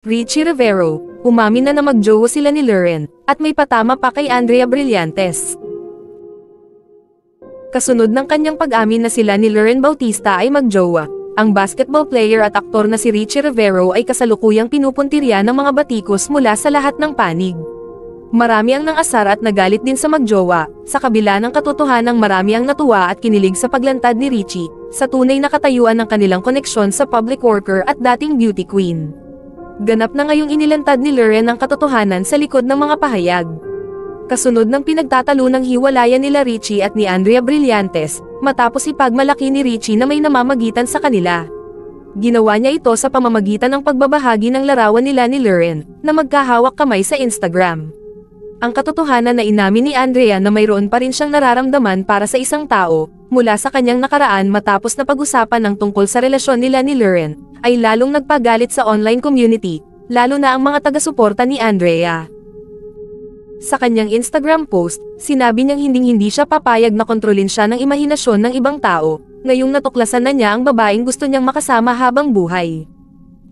Richie Rivero, umamin na magjowa sila ni Lauren, at may patama pa kay Andrea Brillantes. Kasunod ng kanyang pag-amin na sila ni Lauren Bautista ay magjowa, ang basketball player at aktor na si Richie Rivero ay kasalukuyang pinupuntirya ng mga batikos mula sa lahat ng panig. Marami ang nang-asar at nagalit din sa magjowa, sa kabila ng katotohanang marami ang natuwa at kinilig sa paglantad ni Richie, sa tunay na katayuan ng kanilang koneksyon sa public worker at dating beauty queen. Ganap na ngayong inilantad ni Lauren ang katotohanan sa likod ng mga pahayag. Kasunod ng pinagtatalo ng hiwalayan nila Richie at ni Andrea Brillantes, matapos ipagmalaki ni Richie na may namamagitan sa kanila. Ginawa niya ito sa pamamagitan ng pagbabahagi ng larawan nila ni Lauren, na magkahawak kamay sa Instagram. Ang katotohanan na inamin ni Andrea na mayroon pa rin siyang nararamdaman para sa isang tao, mula sa kanyang nakaraan matapos na pag-usapan ng tungkol sa relasyon nila ni Lauren, ay lalong nagpagalit sa online community, lalo na ang mga taga-suporta ni Andrea. Sa kanyang Instagram post, sinabi niyang hindi siya papayag na kontrolin siya ng imahinasyon ng ibang tao, ngayong natuklasan na niya ang babaeng gusto niyang makasama habang buhay.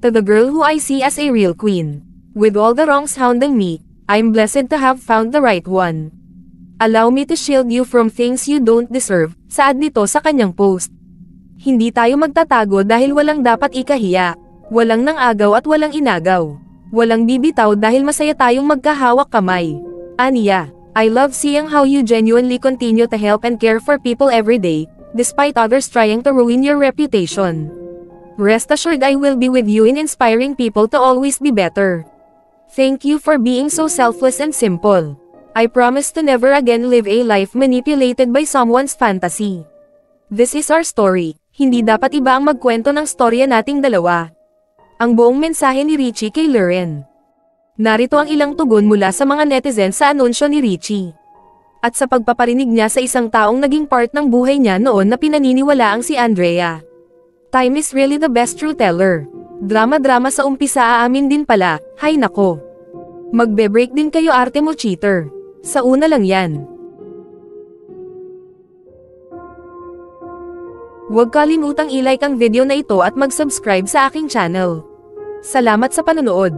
To the girl who I see as a real queen. With all the wrongs hounding me, I'm blessed to have found the right one. Allow me to shield you from things you don't deserve, saad nito sa kanyang post. Hindi tayo magtatago dahil walang dapat ikahiya, walang nang-agaw at walang inagaw. Walang bibitaw dahil masaya tayong magkahawak kamay. Aniya, I love seeing how you genuinely continue to help and care for people every day, despite others trying to ruin your reputation. Rest assured I will be with you in inspiring people to always be better. Thank you for being so selfless and simple. I promise to never again live a life manipulated by someone's fantasy. This is our story. Hindi dapat iba ang magkwento ng storya nating dalawa. Ang buong mensahe ni Richie kay Lauren. Narito ang ilang tugon mula sa mga netizens sa anunsyo ni Richie. At sa pagpaparinig niya sa isang taong naging part ng buhay niya noon na pinaniniwalaang si Andrea. Time is really the best truth teller. Drama-drama sa umpisa, aamin din pala, hay nako. Magbe-break din kayo, arte mo, cheater. Sa una lang yan. Huwag kalimutang i-like ang video na ito at mag-subscribe sa aking channel. Salamat sa panonood.